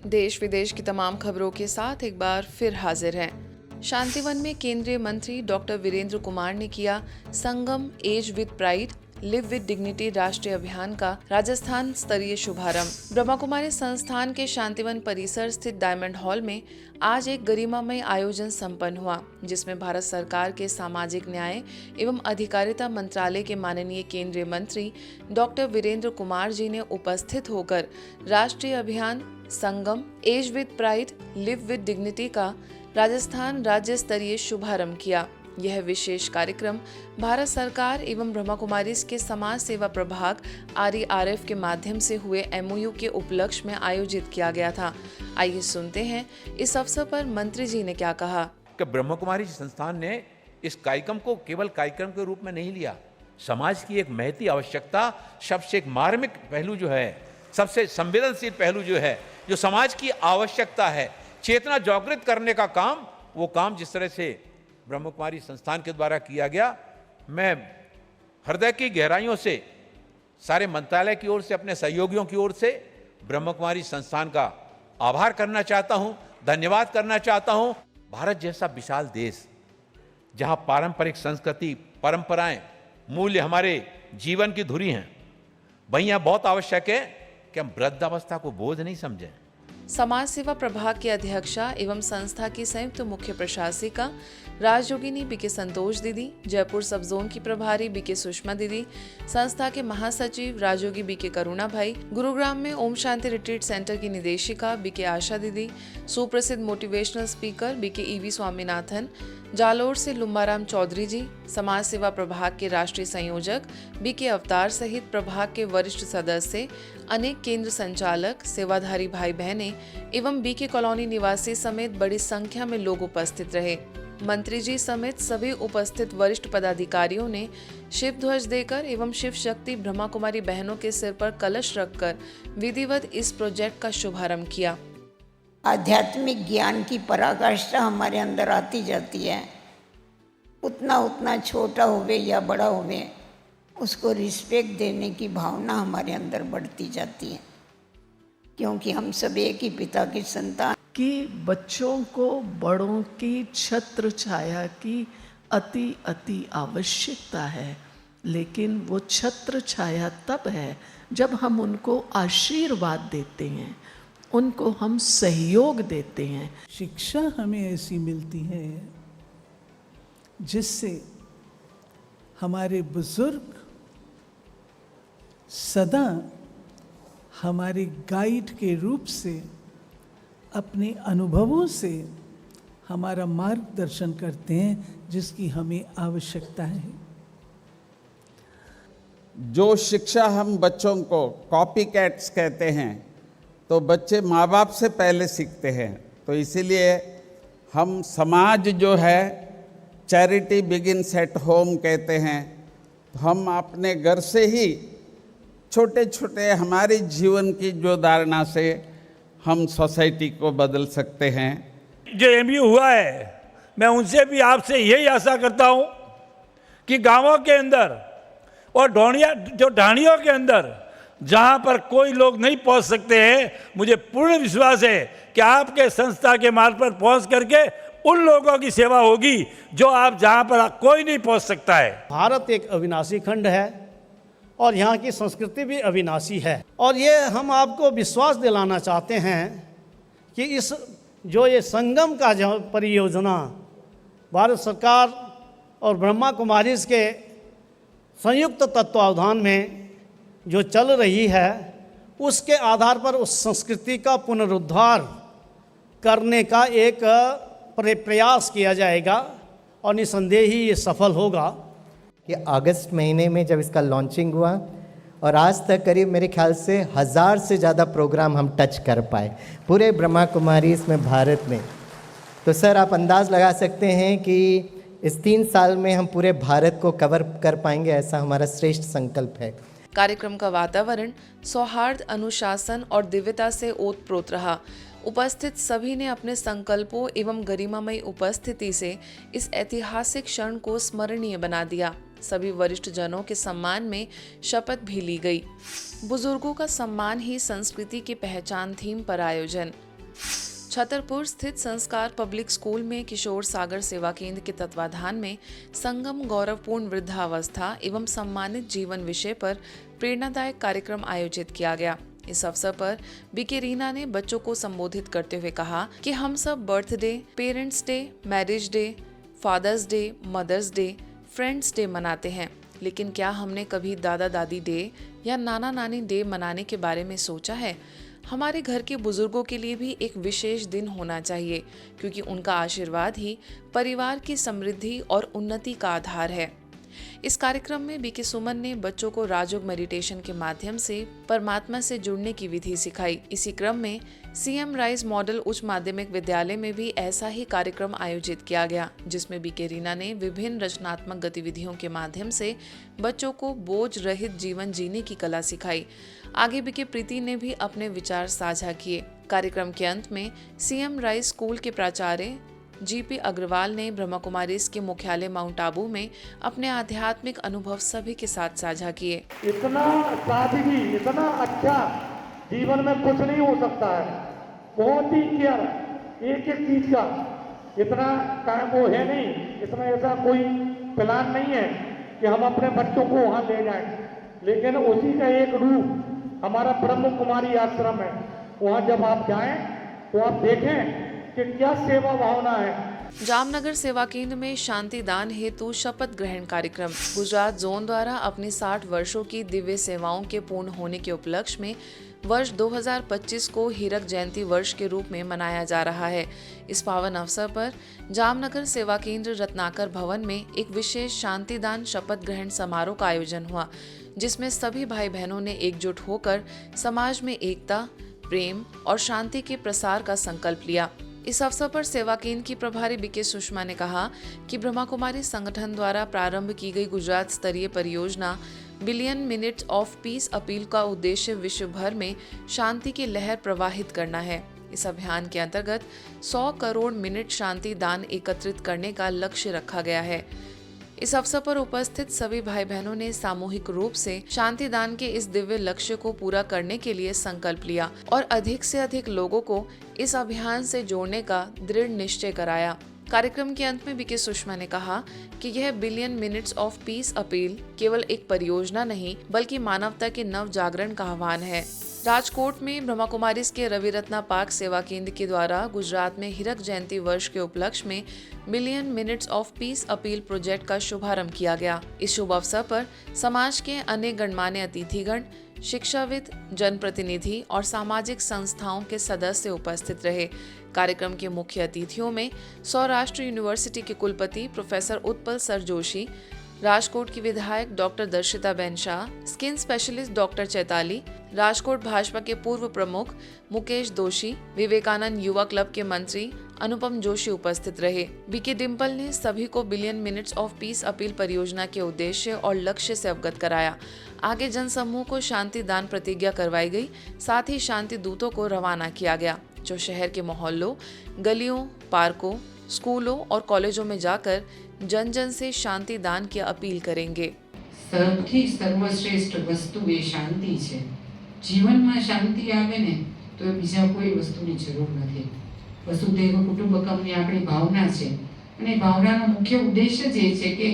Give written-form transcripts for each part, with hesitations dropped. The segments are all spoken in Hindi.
देश विदेश की तमाम खबरों के साथ एक बार फिर हाजिर हैं। शांतिवन में केंद्रीय मंत्री डॉक्टर वीरेंद्र कुमार ने किया Sangam age with pride live with dignity राष्ट्रीय अभियान का राजस्थान स्तरीय शुभारंभ। ब्रह्मा कुमारी संस्थान के शांतिवन परिसर स्थित डायमंड हॉल में आज एक गरिमामय आयोजन संपन्न हुआ, जिसमें भारत सरकार के सामाजिक न्याय एवं अधिकारिता मंत्रालय के माननीय केंद्रीय मंत्री डॉक्टर वीरेंद्र कुमार जी ने उपस्थित होकर राष्ट्रीय अभियान Sangam age with pride live with dignity का राजस्थान राज्य स्तरीय शुभारंभ किया। यह विशेष कार्यक्रम भारत सरकार एवं ब्रह्मा कुमारीज के समाज सेवा प्रभाग RERF के माध्यम से हुए MOU के उपलक्ष्य में आयोजित किया गया था। आइए सुनते हैं इस अवसर पर मंत्री जी ने क्या कहा। कि ब्रह्मा कुमारी संस्थान ने इस कार्यक्रम को केवल कार्यक्रम के रूप में नहीं लिया, समाज की एक महती आवश्यकता, सबसे एक मार्मिक पहलू जो है, सबसे संवेदनशील पहलू जो है, जो समाज की आवश्यकता है, चेतना जागृत करने का काम, वो काम जिस तरह से ब्रह्मा कुमारी संस्थान के द्वारा किया गया, मैं हृदय की गहराइयों से सारे मंत्रालय की ओर से, अपने सहयोगियों की ओर से ब्रह्मा कुमारी संस्थान का आभार करना चाहता हूं, धन्यवाद करना चाहता हूं। भारत जैसा विशाल देश, जहां पारंपरिक संस्कृति, परंपराएं, मूल्य हमारे जीवन की धुरी हैं, वहीं यह बहुत आवश्यक है कि हम वृद्धावस्था को बोझ नहीं समझें। समाज सेवा प्रभाग की अध्यक्षा एवं संस्था की संयुक्त मुख्य प्रशासिका राजयोगिनी बीके संतोष दीदी, जयपुर सब जोन की प्रभारी बीके सुषमा दीदी, संस्था के महासचिव राजयोगी बीके करुणा भाई, गुरुग्राम में ओम शांति रिट्रीट सेंटर की निदेशिका बीके आशा दीदी, सुप्रसिद्ध motivational speaker BK EV Swaminathan, Jalore से लुम्बाराम चौधरी जी, समाज सेवा प्रभाग के राष्ट्रीय संयोजक बीके अवतार सहित प्रभाग के वरिष्ठ सदस्य, अनेक केंद्र संचालक, सेवाधारी भाई बहनें एवं बीके कॉलोनी निवासी समेत बड़ी संख्या में लोग उपस्थित रहे। मंत्री जी समेत सभी उपस्थित वरिष्ठ पदाधिकारियों ने शिव ध्वज देकर एवं शिव शक्ति ब्रह्मा कुमारी बहनों के सिर पर कलश रखकर विधिवत इस प्रोजेक्ट का शुभारंभ किया। आध्यात्मिक ज्ञान की पराकाष्ठा हमारे अंदर आती जाती है। उतना उतना छोटा होवे या बड़ा होवे, उसको रिस्पेक्ट देने की भावना हमारे अंदर बढ़ती जाती है, क्योंकि हम सब एक ही पिता की संतान। कि बच्चों को बड़ों की छत्र छाया की अति अति आवश्यकता है, लेकिन वो छत्र छाया तब है जब हम उनको आशीर्वाद देते हैं, उनको हम सहयोग देते हैं। शिक्षा हमें ऐसी मिलती है जिससे हमारे बुजुर्ग सदा हमारे गाइड के रूप से अपने अनुभवों से हमारा मार्गदर्शन करते हैं, जिसकी हमें आवश्यकता है। जो शिक्षा हम बच्चों को कॉपी कैट्स कहते हैं, तो बच्चे माँ बाप से पहले सीखते हैं। तो इसीलिए हम समाज जो है चैरिटी बिगिन्स एट होम कहते हैं। तो हम अपने घर से ही छोटे छोटे हमारे जीवन की जो धारणा से हम सोसाइटी को बदल सकते हैं। जो MOU हुआ है, मैं उनसे भी आपसे यही आशा करता हूँ कि गांवों के अंदर और ढाणियों के अंदर जहाँ पर कोई लोग नहीं पहुँच सकते हैं, मुझे पूर्ण विश्वास है कि आपके संस्था के मार्ग पर पहुँच करके उन लोगों की सेवा होगी जो आप जहाँ पर कोई नहीं पहुँच सकता है। भारत एक अविनाशी खंड है और यहाँ की संस्कृति भी अविनाशी है, और ये हम आपको विश्वास दिलाना चाहते हैं कि इस जो ये संगम का जो परियोजना भारत सरकार और ब्रह्मा कुमारीज के संयुक्त तत्वावधान में जो चल रही है, उसके आधार पर उस संस्कृति का पुनरुद्धार करने का एक प्रयास किया जाएगा और निसंदेह ही ये सफल होगा। कि अगस्त महीने में जब इसका लॉन्चिंग हुआ और आज तक करीब मेरे ख्याल से 1000 से ज़्यादा प्रोग्राम हम टच कर पाए पूरे ब्रह्मा कुमारी इसमें भारत में। तो सर आप अंदाज़ लगा सकते हैं कि इस 3 साल में हम पूरे भारत को कवर कर पाएंगे, ऐसा हमारा श्रेष्ठ संकल्प है। कार्यक्रम का वातावरण सौहार्द, अनुशासन और दिव्यता से ओतप्रोत रहा। उपस्थित सभी ने अपने संकल्पों एवं गरिमामयी उपस्थिति से इस ऐतिहासिक क्षण को स्मरणीय बना दिया। सभी वरिष्ठ जनों के सम्मान में शपथ भी ली गई। बुजुर्गों का सम्मान ही संस्कृति की पहचान थीम पर आयोजन। छतरपुर स्थित संस्कार पब्लिक स्कूल में किशोर सागर सेवा केंद्र के तत्वाधान में संगम गौरवपूर्ण वृद्धावस्था एवं सम्मानित जीवन विषय पर प्रेरणादायक कार्यक्रम आयोजित किया गया। इस अवसर पर बीके रीना ने बच्चों को संबोधित करते हुए कहा कि हम सब birthday, parents day, marriage day, fathers day, mothers day, friends day मनाते हैं, लेकिन क्या हमने कभी दादा दादी डे या नाना नानी डे मनाने के बारे में सोचा है? हमारे घर के बुजुर्गों के लिए भी एक विशेष दिन होना चाहिए, क्योंकि उनका आशीर्वाद ही परिवार की समृद्धि और उन्नति का आधार है। इस कार्यक्रम में बीके सुमन ने बच्चों को राजयोग मेडिटेशन के माध्यम से परमात्मा से जुड़ने की विधि सिखाई। इसी क्रम में सीएम राइज मॉडल उच्च माध्यमिक विद्यालय में भी ऐसा ही कार्यक्रम आयोजित किया गया, जिसमें बीके रीना ने विभिन्न रचनात्मक गतिविधियों के माध्यम से बच्चों को बोझ रहित जीवन जीने की कला सिखाई। आगे बीके प्रीति ने भी अपने विचार साझा किए। कार्यक्रम के अंत में सीएम राइज स्कूल के प्राचार्य जीपी अग्रवाल ने ब्रह्मा कुमारीज के मुख्यालय माउंट आबू में अपने आध्यात्मिक अनुभव सभी के साथ साझा किए। इतना सादगी, इतना अच्छा जीवन में कुछ नहीं हो सकता है। बहुत ही केयर एक एक चीज का इतना काम वो है नहीं, इसमें ऐसा कोई प्लान नहीं है कि हम अपने बच्चों को वहाँ ले जाएं, लेकिन उसी का एक रूप हमारा ब्रह्म कुमारी आश्रम है। वहाँ जब आप जाएं तो आप देखें कि क्या सेवा भावना है। जामनगर सेवा केंद्र में शांति दान हेतु शपथ ग्रहण कार्यक्रम गुजरात जोन द्वारा अपनी 60 वर्षों की दिव्य सेवाओं के पूर्ण होने के उपलक्ष्य में वर्ष 2025 को हीरक जयंती वर्ष के रूप में मनाया जा रहा है। इस पावन अवसर पर जामनगर सेवा केंद्र रत्नाकर भवन में एक विशेष शांतिदान शपथ ग्रहण समारोह का आयोजन हुआ, जिसमें सभी भाई बहनों ने एकजुट होकर समाज में एकता, प्रेम और शांति के प्रसार का संकल्प लिया। इस अवसर पर सेवा केंद्र की प्रभारी बीके सुषमा ने कहा कि ब्रह्मा कुमारी संगठन द्वारा प्रारंभ की गई गुजरात स्तरीय परियोजना billion minutes of peace appeal का उद्देश्य विश्व भर में शांति की लहर प्रवाहित करना है। इस अभियान के अंतर्गत 100 करोड़ मिनट शांति दान एकत्रित करने का लक्ष्य रखा गया है। इस अवसर पर उपस्थित सभी भाई बहनों ने सामूहिक रूप से शांति दान के इस दिव्य लक्ष्य को पूरा करने के लिए संकल्प लिया और अधिक से अधिक लोगों को इस अभियान से जोड़ने का दृढ़ निश्चय कराया। कार्यक्रम के अंत में बीके सुषमा ने कहा कि यह billion minutes of peace appeal केवल एक परियोजना नहीं, बल्कि मानवता के नव जागरण का आह्वान है। राजकोट में ब्रह्मा कुमारीज के रवि रत्ना पार्क सेवा केंद्र के द्वारा गुजरात में हीरक जयंती वर्ष के उपलक्ष्य में million minutes of peace appeal project का शुभारंभ किया गया। इस शुभ अवसर पर समाज के अनेक गणमान्य अतिथिगण, शिक्षाविद, जनप्रतिनिधि और सामाजिक संस्थाओं के सदस्य उपस्थित रहे। कार्यक्रम के मुख्य अतिथियों में सौराष्ट्र यूनिवर्सिटी के कुलपति प्रोफेसर उत्पल सर जोशी, राजकोट की विधायक doctor Darshita ben Shah, skin specialist doctor Chaitali, Rajkot Bhajpa के पूर्व प्रमुख मुकेश दोशी, विवेकानंद युवा क्लब के मंत्री अनुपम जोशी उपस्थित रहे। बीके डिम्पल ने सभी को billion minutes of peace appeal परियोजना के उद्देश्य और लक्ष्य से अवगत कराया। आगे जनसमूह को शांति दान प्रतिज्ञा करवाई गई। साथ ही शांति दूतों को रवाना किया गया, जो शहर के मोहल्लों, गलियों, पार्कों, स्कूलों और कॉलेजों में जाकर जन जन से शांति दान की अपील करेंगे। સૌથી સર્વશ્રેષ્ઠ વસ્તુ એ શાંતિ છે। જીવનમાં શાંતિ આવે ને તો બીજા કોઈ વસ્તુની જરૂર નથી। વસુધૈવ કુટુંબકમની આપણી ભાવના છે અને ભાવનાનો મુખ્ય ઉદ્દેશ્ય જ એ છે કે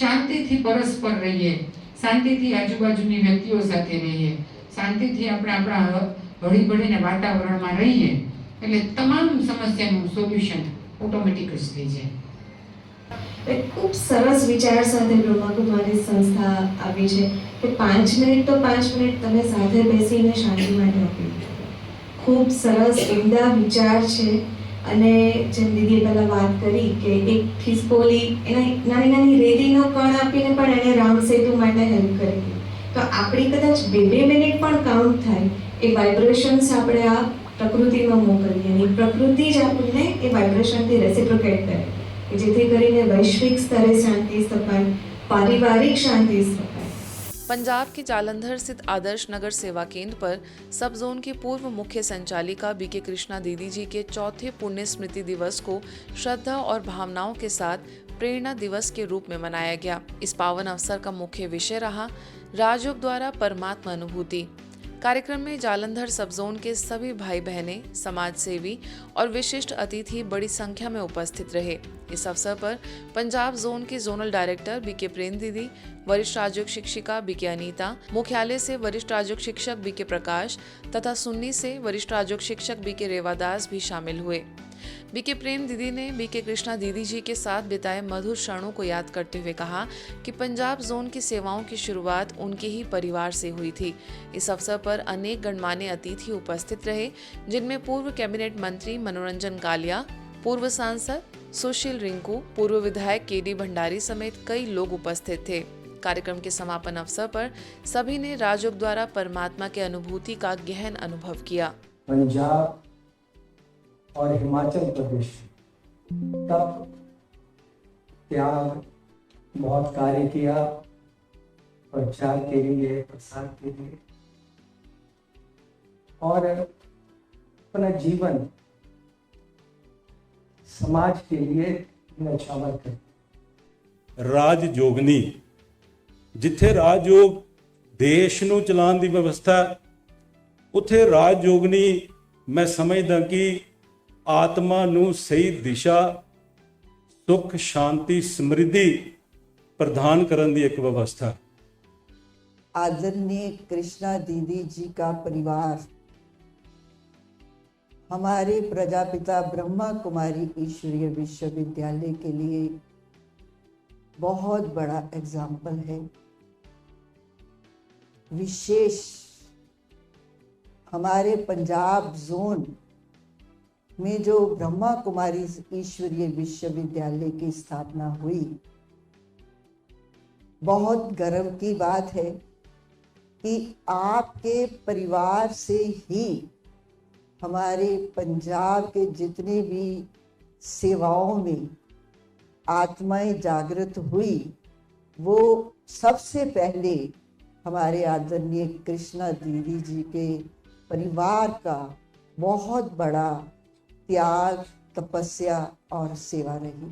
શાંતિથી પરસ્પર રહીએ, શાંતિથી આજુબાજુની વ્યક્તિઓ સાથે રહીએ, શાંતિથી આપણે આપણા હળીભળીને વાતાવરણમાં રહીએ, એટલે તમામ સમસ્યાનું સોલ્યુશન ઓટોમેટિક જ થઈ જાય। खूब सरस विचार साथे ब्रह्मा कुमारी संस्था આવી છે કે 5 મિનિટ તો 5 મિનિટ તમે સાથે બેસીને શાંતિ માટે આપી। ખૂબ સરસ ઉમદા વિચાર છે અને જેમ દીદીએ પહેલા વાત કરી કે એક ખિસકોલી એને નાની નાની રેતીનો કણ આપીને પણ એને રામ સેતુ માટે હેલ્પ કરી। તો આપણી કદાચ 2 મિનિટ પણ કાઉન્ટ થાય, એ વાઇબ્રેશન્સ આપણે આ પ્રકૃતિમાં મોકલીએ અને પ્રકૃતિ જ આપણને એ વાઇબ્રેશનથી રેસિપ્રોકેટ કરે, જેથી કરીને વૈશ્વિક સ્તરે શાંતિ સ્થપાય, પારિવારિક શાંતિ સ્થપાય। पंजाब के जालंधर स्थित आदर्श नगर सेवा केंद्र पर सब जोन के पूर्व मुख्य संचालिका बीके कृष्णा दीदी जी के चौथे पुण्य स्मृति दिवस को श्रद्धा और भावनाओं के साथ प्रेरणा दिवस के रूप में मनाया गया। इस पावन अवसर का मुख्य विषय रहा राजयोग द्वारा परमात्मा अनुभूति। कार्यक्रम में जालंधर सब जोन के सभी भाई बहनें, समाज सेवी और विशिष्ट अतिथि बड़ी संख्या में उपस्थित रहे। इस अवसर पर पंजाब जोन के जोनल डायरेक्टर बीके प्रेम दीदी, वरिष्ठ राजयोग शिक्षिका बीके अनीता, मुख्यालय से वरिष्ठ राजयोग शिक्षक बीके प्रकाश तथा सुन्नी से वरिष्ठ राजयोग शिक्षक बीके रेवादास भी शामिल हुए। बीके प्रेम दीदी ने बीके कृष्णा दीदी जी के साथ बिताए मधुर क्षणों को याद करते हुए कहा कि पंजाब जोन की सेवाओं की शुरुआत उनके ही परिवार से हुई थी। इस अवसर पर अनेक गणमान्य अतिथि उपस्थित रहे, जिनमें पूर्व कैबिनेट मंत्री मनोरंजन कालिया, पूर्व सांसद सुशील रिंकू, पूर्व विधायक केडी भंडारी समेत कई लोग उपस्थित थे। कार्यक्रम के समापन अवसर पर सभी ने राजयोग द्वारा परमात्मा के अनुभूति का गहन अनुभव किया। पंजाब और हिमाचल प्रदेश तब त्याग, बहुत कार्य किया प्रचार के लिए, प्रसार के लिए, और अपना जीवन समाज के लिए न्यौछावर कर। राजयोगनी जिथे राजयोग देश ਨੂੰ ਚਲਾਉਣ ਦੀ ਵਿਵਸਥਾ, ਉੱਥੇ राजयोगनी मैं समझदा कि आत्मा ਨੂੰ सही दिशा, सुख, शांति, समृद्धि प्रदान करने की एक व्यवस्था। आदरणीय कृष्णा दीदी जी का परिवार हमारे प्रजापिता ब्रह्मा कुमारी ईश्वरीय विश्वविद्यालय के लिए बहुत बड़ा एग्जाम्पल है। विशेष हमारे पंजाब जोन में जो ब्रह्मा कुमारी ईश्वरीय विश्वविद्यालय की स्थापना हुई, बहुत गर्व की बात है कि आपके परिवार से ही हमारे पंजाब के जितने भी सेवाओं में आत्माएं जागृत हुई, वो सबसे पहले हमारे आदरणीय कृष्णा दीदी जी के परिवार का बहुत बड़ा त्याग, तपस्या और सेवा रही।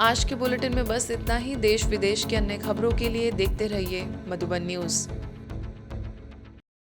आज के बुलेटिन में बस इतना ही। देश विदेश की अन्य खबरों के लिए देखते रहिए मधुबन न्यूज़।